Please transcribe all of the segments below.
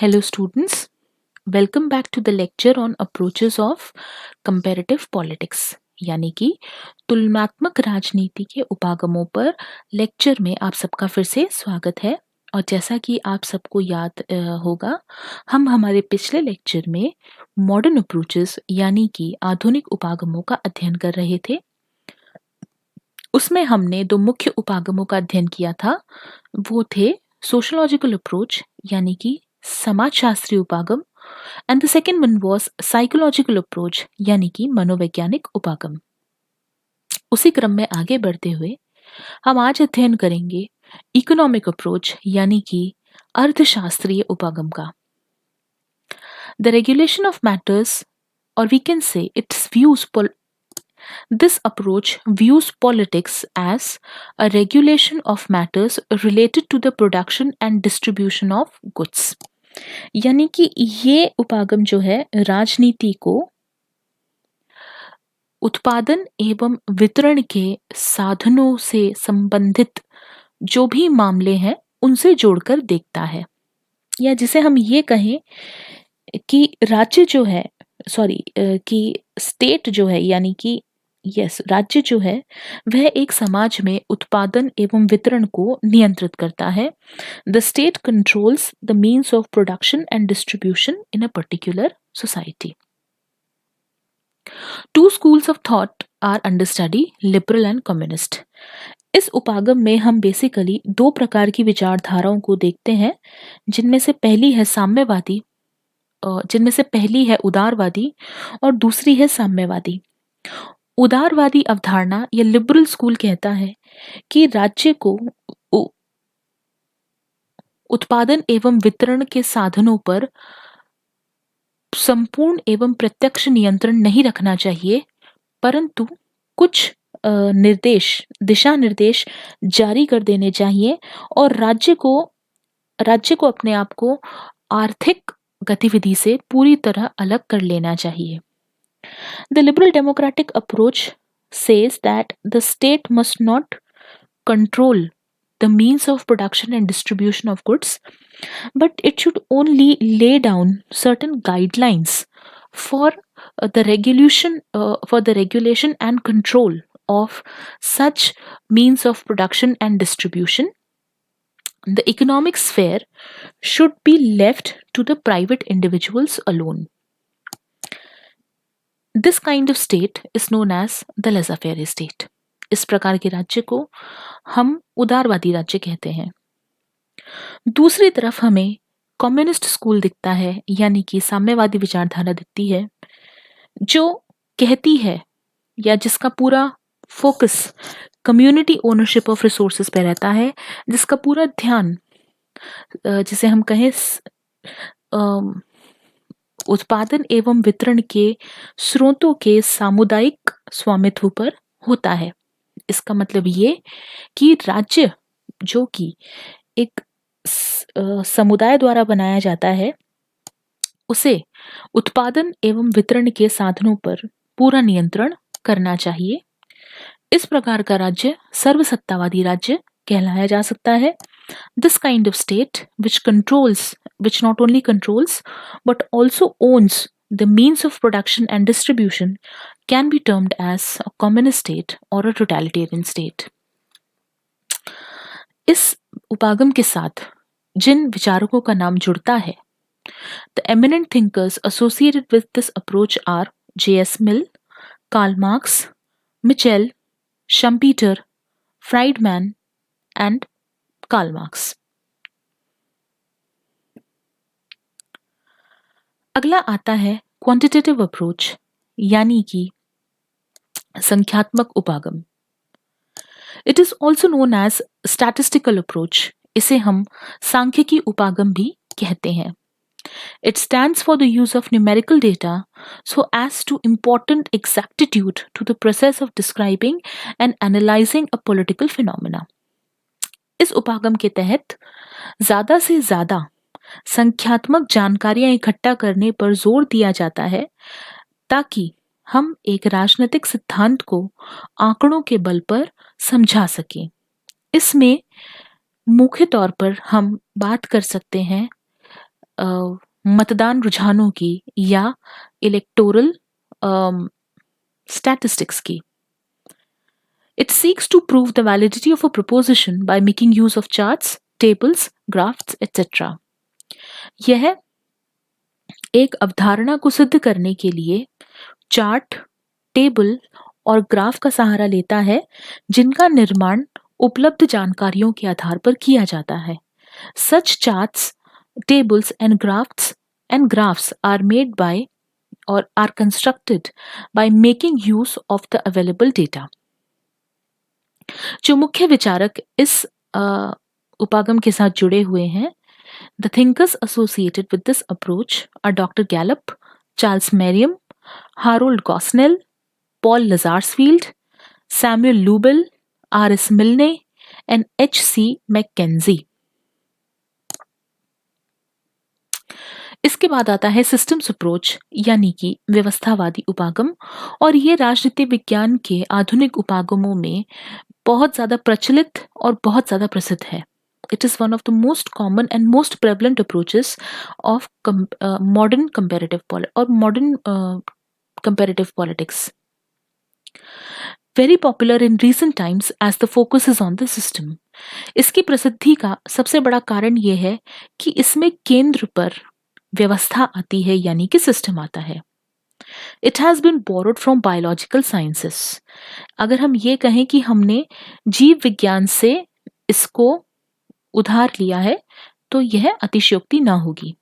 Hello, students. Welcome back to the lecture on approaches of comparative politics. यानी कि तुलनात्मक राजनीति के उपागमों पर लेक्चर में आप सबका फिर से स्वागत है। और जैसा कि आप सबको याद होगा, हम हमारे पिछले लेक्चर में मॉडर्न अप्रोचेस यानी कि आधुनिक उपागमों का अध्ययन कर रहे थे। उसमें हमने दो मुख्य उपागमों का अध्ययन किया था। वो थे सोशोलॉजिकल अप्रोच यानी कि समाजशास्त्रीय उपागम, and the second one was psychological approach यानी कि मनोवैज्ञानिक उपागम। उसी क्रम में आगे बढ़ते हुए हम आज अध्ययन करेंगे इकोनॉमिक अप्रोच यानी कि अर्थशास्त्रीय उपागम का। द रेगुलेशन ऑफ मैटर्स, और we can say its views This approach views politics as a regulation of matters related to the production and distribution of goods. यानी कि ये उपागम जो है राजनीति को उत्पादन एवं वितरण के साधनों से संबंधित जो भी मामले हैं उनसे जोड़कर देखता है। या जिसे हम ये कहें कि राज्य जो है कि स्टेट जो है यानी कि राज्य जो है वह एक समाज में उत्पादन एवं वितरण को नियंत्रित करता है। The state controls the means of production and distribution in a particular society. Two schools of thought are under study, liberal and communist. इस उपागम में हम बेसिकली दो प्रकार की विचारधाराओं को देखते हैं, जिनमें से पहली है उदारवादी और दूसरी है साम्यवादी। उदारवादी अवधारणा या लिबरल स्कूल कहता है कि राज्य को उत्पादन एवं वितरण के साधनों पर संपूर्ण एवं प्रत्यक्ष नियंत्रण नहीं रखना चाहिए, परंतु कुछ दिशा निर्देश जारी कर देने चाहिए और राज्य को अपने आप को आर्थिक गतिविधि से पूरी तरह अलग कर लेना चाहिए। The liberal democratic approach says that the state must not control the means of production and distribution of goods, but it should only lay down certain guidelines for the regulation and control of such means of production and distribution. The economic sphere should be left to the private individuals alone. This kind of state is known as the laissez-faire state. इस प्रकार के राज्य को हम उदारवादी राज्य कहते हैं। दूसरी तरफ हमें कम्युनिस्ट स्कूल दिखता है यानी कि साम्यवादी विचारधारा दिखती है, जो कहती है या जिसका पूरा focus community ownership of resources पे रहता है, जिसका पूरा ध्यान जिसे हम कहें उत्पादन एवं वितरण के स्रोतों के सामुदायिक स्वामित्व पर होता है। इसका मतलब ये कि राज्य जो कि एक समुदाय द्वारा बनाया जाता है, उसे उत्पादन एवं वितरण के साधनों पर पूरा नियंत्रण करना चाहिए। इस प्रकार का राज्य सर्वसत्तावादी राज्य कहलाया जा सकता है। This kind of state which not only controls but also owns the means of production and distribution can be termed as a communist state or a totalitarian state. इस उपागम के साथ जिन विचारकों का नाम जुड़ता है, the eminent thinkers associated with this approach are J.S. Mill, Karl Marx, Mitchell, Schumpeter, Friedman and Karl Marx. अगला आता है क्वांटिटेटिव अप्रोच यानी कि संख्यात्मक उपागम। It is also known as statistical approach. इसे हम सांख्यिकी उपागम भी कहते हैं। It stands for the use of numerical data so as to important exactitude to the process of describing and analyzing a political phenomena. इस उपागम के तहत ज्यादा से ज्यादा संख्यात्मक जानकारियां इकट्ठा करने पर जोर दिया जाता है, ताकि हम एक राजनीतिक सिद्धांत को आंकड़ों के बल पर समझा सकें। इसमें मुख्य तौर पर हम बात कर सकते हैं मतदान रुझानों की या इलेक्टोरल स्टैटिस्टिक्स की। It seeks to prove the validity of a proposition by making use of charts, tables, graphs, etc. यह एक अवधारणा को सिद्ध करने के लिए चार्ट, टेबल और ग्राफ का सहारा लेता है, जिनका निर्माण उपलब्ध जानकारियों के आधार पर किया जाता है। Such charts, tables and graphs are made by or are constructed by making use of the available data. जो मुख्य विचारक इस उपागम के साथ जुड़े हुए हैं, the thinkers associated with this approach are Dr. Gallup, Charles Merriam, Harold Gosnell, Paul Lazarsfeld, Samuel Lubell, R.S. Milne and H.C. McKenzie. इसके बाद आता है सिस्टम्स अप्रोच यानी कि व्यवस्थावादी उपागम, और ये राजनीति विज्ञान के आधुनिक उपागमों में बहुत ज़्यादा प्रचलित और बहुत ज़्यादा प्रसिद्ध है। It is one of the most common and most prevalent approaches of modern comparative politics. Very popular in recent times as the focus is on the system. इसकी प्रसिद्धि का सबसे बड़ा कारण ये है कि इसमें केंद्र पर व्यवस्था आती है यानी कि सिस्टम आता है। It has been borrowed from biological sciences. अगर हम ये कहें कि हमने जीव विज्ञान से इसको उधार लिया है तो यह अतिशयोक्ति ना होगी।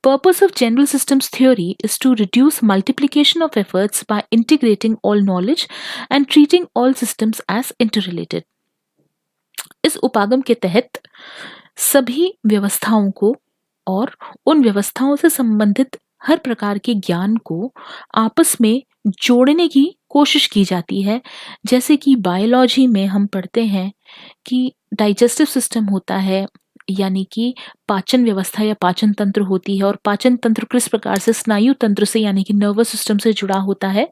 Purpose of general systems theory is to reduce multiplication of efforts by integrating all knowledge and treating all systems as interrelated. इस उपागम के तहत सभी व्यवस्थाओं को और उन व्यवस्थाओं से संबंधित हर प्रकार के ज्ञान को आपस में जोड़ने की कोशिश की जाती है। जैसे कि बायोलॉजी में हम पढ़ते हैं कि डाइजेस्टिव सिस्टम होता है, यानी कि पाचन व्यवस्था या पाचन तंत्र होती है, और पाचन तंत्र किस प्रकार से स्नायु तंत्र से यानी कि नर्वस सिस्टम से जुड़ा होता है।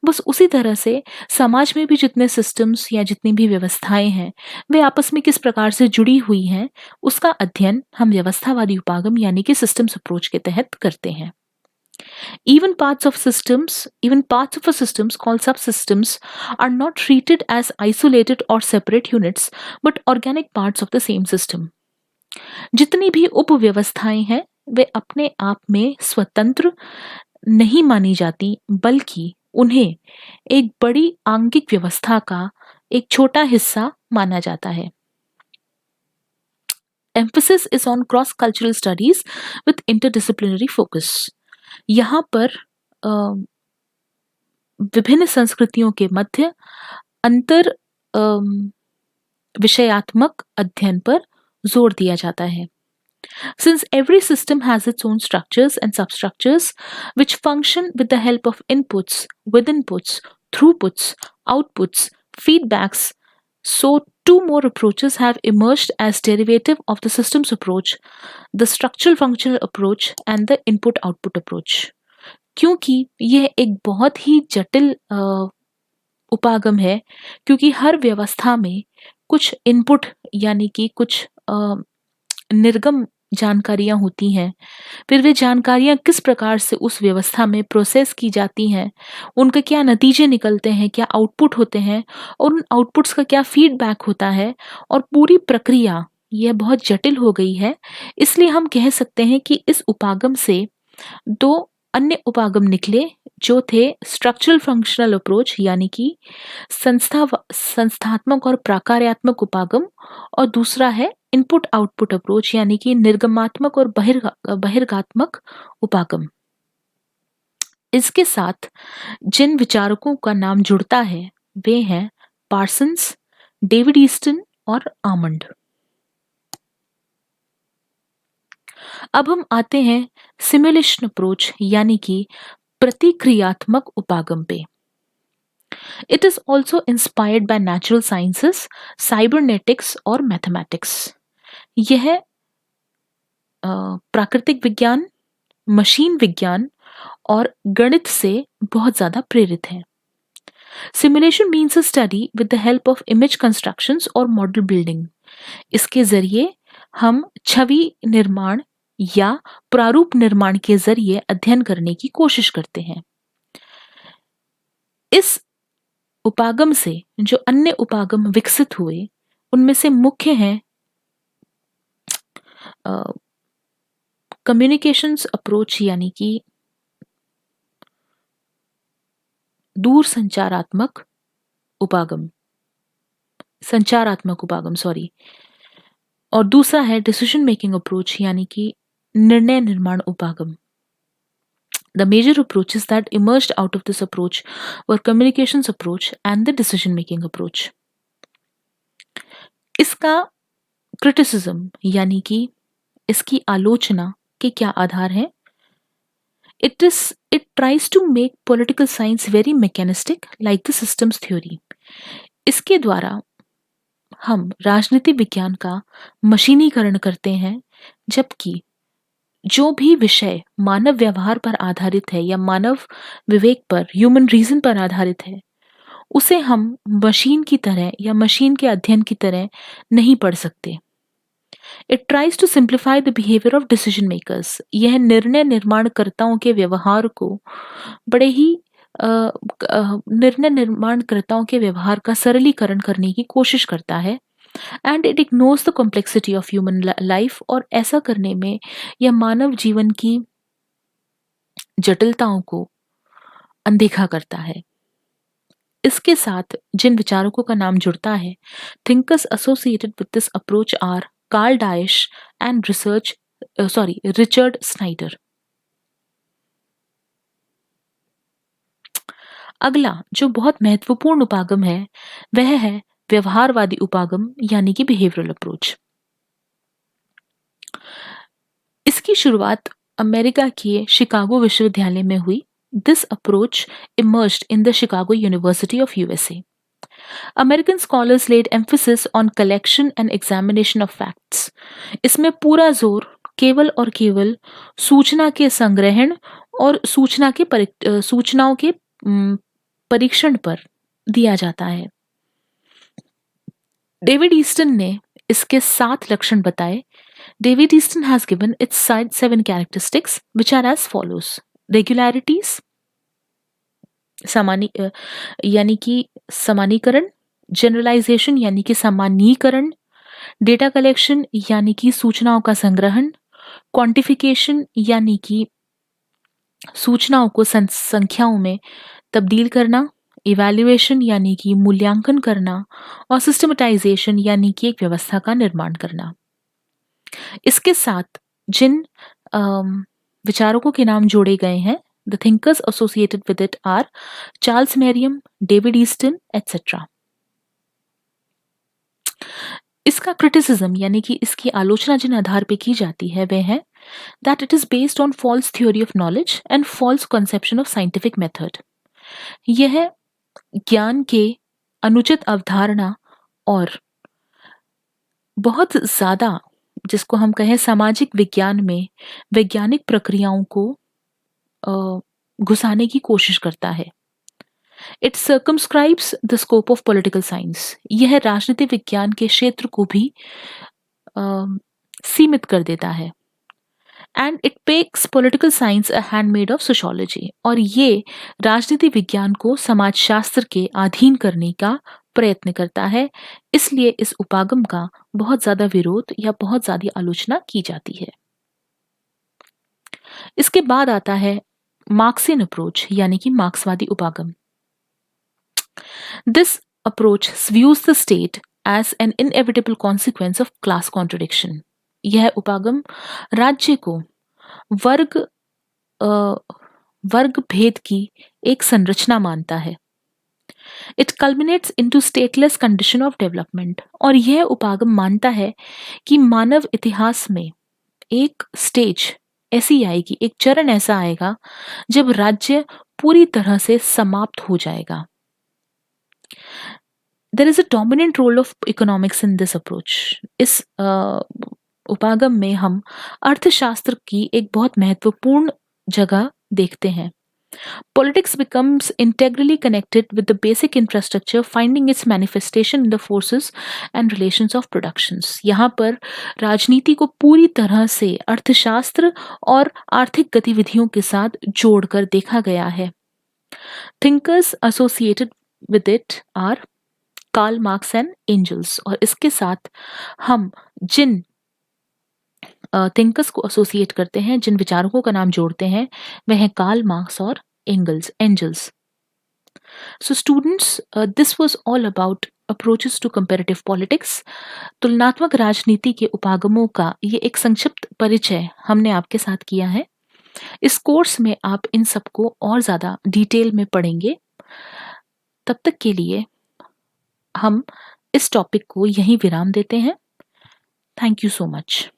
बस उसी तरह से समाज में भी जितने सिस्टम्स या जितनी भी व्यवस्थाएं हैं वे आपस में किस प्रकार से जुड़ी हुई हैं, उसका अध्ययन हम व्यवस्थावादी उपागम यानी कि सिस्टम्स अप्रोच के तहत करते हैं। Even parts of a systems called subsystems are not treated as isolated or separate units but organic parts of the same system. जितनी भी उपव्यवस्थाएं हैं वे अपने आप में स्वतंत्र नहीं मानी जाती, बल्कि उन्हें एक बड़ी आंगिक व्यवस्था का एक छोटा हिस्सा माना जाता है। Emphasis is on cross-cultural studies with interdisciplinary focus. यहाँ पर विभिन्न संस्कृतियों के मध्य अंतर विषयात्मक अध्ययन पर जोर दिया जाता है। Since every system has its own structures and substructures which function with the help of inputs, withinputs, throughputs, outputs, feedbacks, so two more approaches have emerged as derivative of the systems approach, the structural functional approach and the input output approach. क्योंकि यह एक बहुत ही जटिल उपागम है, क्योंकि हर व्यवस्था में कुछ इनपुट यानी कि कुछ निर्गम जानकारियां होती हैं, फिर वे जानकारियां किस प्रकार से उस व्यवस्था में प्रोसेस की जाती हैं, उनके क्या नतीजे निकलते हैं, क्या आउटपुट होते हैं और उन आउटपुट्स का क्या फीडबैक होता है, और पूरी प्रक्रिया यह बहुत जटिल हो गई है। इसलिए हम कह सकते हैं कि इस उपागम से दो अन्य उपागम निकले जो थे स्ट्रक्चरल फंक्शनल अप्रोच यानी कि संस्थात्मक और प्राकार्यात्मक उपागम, और दूसरा है इनपुट आउटपुट अप्रोच यानी कि निर्गमात्मक और बहिर्गात्मक उपागम। इसके साथ जिन विचारकों का नाम जुड़ता है वे हैं पार्सन्स, डेविड ईस्टन और आमंड। अब हम आते हैं सिमुलेशन अप्रोच यानी कि प्रतिक्रियात्मक उपागम पे। It is also inspired by natural sciences, cybernetics और मैथमेटिक्स। यह प्राकृतिक विज्ञान, मशीन विज्ञान और गणित से बहुत ज्यादा प्रेरित है। Simulation means a study with the help of image constructions और मॉडल बिल्डिंग। इसके जरिए हम छवि निर्माण या प्रारूप निर्माण के जरिए अध्ययन करने की कोशिश करते हैं। इस उपागम से जो अन्य उपागम विकसित हुए उनमें से मुख्य हैं कम्युनिकेशंस अप्रोच यानी कि दूर संचारात्मक उपागम सॉरी, और दूसरा है डिसीजन मेकिंग अप्रोच यानी कि निर्णय निर्माण उपागम। The major approaches that emerged out of this approach were communications approach and the decision making approach. इसका क्रिटिसिज्म यानी कि इसकी आलोचना के क्या आधार हैं? It tries to make political science very mechanistic like the systems theory. इसके द्वारा हम राजनीति विज्ञान का मशीनीकरण करते हैं, जबकि जो भी विषय मानव व्यवहार पर आधारित है या मानव विवेक पर ह्यूमन रीजन पर आधारित है उसे हम मशीन की तरह या मशीन के अध्ययन की तरह नहीं पढ़ सकते। It tries to simplify the behaviour of decision makers. यह निर्णय निर्माणकर्ताओं के व्यवहार को बड़े ही निर्णय निर्माणकर्ताओं के व्यवहार का सरलीकरण करने की कोशिश करता है and it ignores the complexity of human life. और ऐसा करने में यह मानव जीवन की जटिलताओं को अनदेखा करता है। इसके साथ जिन विचारकों का नाम जुड़ता है, thinkers associated with this approach are Karl Deutsch and Richard Snyder. अगला जो बहुत महत्वपूर्ण उपागम है वह है व्यवहारवादी उपागम यानी कि बिहेवियरल अप्रोच। इसकी शुरुआत अमेरिका के शिकागो विश्वविद्यालय में हुई। This approach emerged in the Chicago University of USA. American scholars laid emphasis on collection and examination of facts. इसमें पूरा जोर केवल और केवल सूचना के संग्रहण और सूचनाओं के परीक्षण पर दिया जाता है। डेविड ईस्टन ने इसके 7 लक्षण बताए। David Easton has given its 7 characteristics which are as follows: regularities यानी कि समानीकरण, जनरलाइजेशन यानी कि सामान्यीकरण, डेटा कलेक्शन यानी कि सूचनाओं का संग्रहण, क्वांटिफिकेशन यानी कि सूचनाओं को संख्याओं में तब्दील करना, इवैल्यूएशन यानी कि मूल्यांकन करना, और सिस्टमेटाइजेशन यानी कि एक व्यवस्था का निर्माण करना। इसके साथ जिन विचारकों के नाम जोड़े गए हैं, the thinkers associated with it are Charles Merriam, David Easton etcetera. इसका क्रिटिसिज्म यानी कि इसकी आलोचना जिन आधार पे की जाती है वह है that it is based on false theory of knowledge and false conception of scientific method. यह ज्ञान के अनुचित अवधारणा और बहुत ज्यादा जिसको हम कहें सामाजिक विज्ञान में वैज्ञानिक प्रक्रियाओं को घुसाने की कोशिश करता है। It circumscribes the scope of political science. यह राजनीति विज्ञान के क्षेत्र को भी सीमित कर देता है। And it makes political science a handmade of sociology. और ये राजनीति विज्ञान को समाजशास्त्र के अधीन करने का प्रयत्न करता है। इसलिए इस उपागम का बहुत ज्यादा विरोध या बहुत ज्यादा आलोचना की जाती है। इसके बाद आता है मार्क्सियन अप्रोच यानी कि मार्क्सवादी उपागम। This approach views the state as an inevitable consequence of class contradiction. यह उपागम राज्य को वर्ग भेद की एक संरचना मानता है। It कल्मिनेट्स into stateless condition of development. और यह उपागम मानता है कि मानव इतिहास में एक स्टेज ऐसी आएगी, एक चरण ऐसा आएगा जब राज्य पूरी तरह से समाप्त हो जाएगा। There is a dominant role of economics in this approach. इस उपागम में हम अर्थशास्त्र की एक बहुत महत्वपूर्ण जगह देखते हैं। Politics becomes integrally connected with the basic infrastructure, finding its manifestation in the forces and relations of productions. यहाँ पर राजनीति को पूरी तरह से अर्थशास्त्र और आर्थिक गतिविधियों के साथ जोड़कर देखा गया है. Thinkers associated with it are Karl Marx and Engels. और इसके साथ हम जिन थिंकर्स को एसोसिएट करते हैं, जिन विचारकों का नाम जोड़ते हैं, वह हैं कार्ल मार्क्स और angels. So students, this was all about approaches to comparative politics. तुलनात्मक राजनीति के उपागमों का ये एक संक्षिप्त परिचय हमने आपके साथ किया है. इस कोर्स में आप इन सबको और ज़्यादा डिटेल में पढ़ेंगे. तब तक के लिए हम इस टॉपिक को यहीं विराम देते हैं. Thank you so much.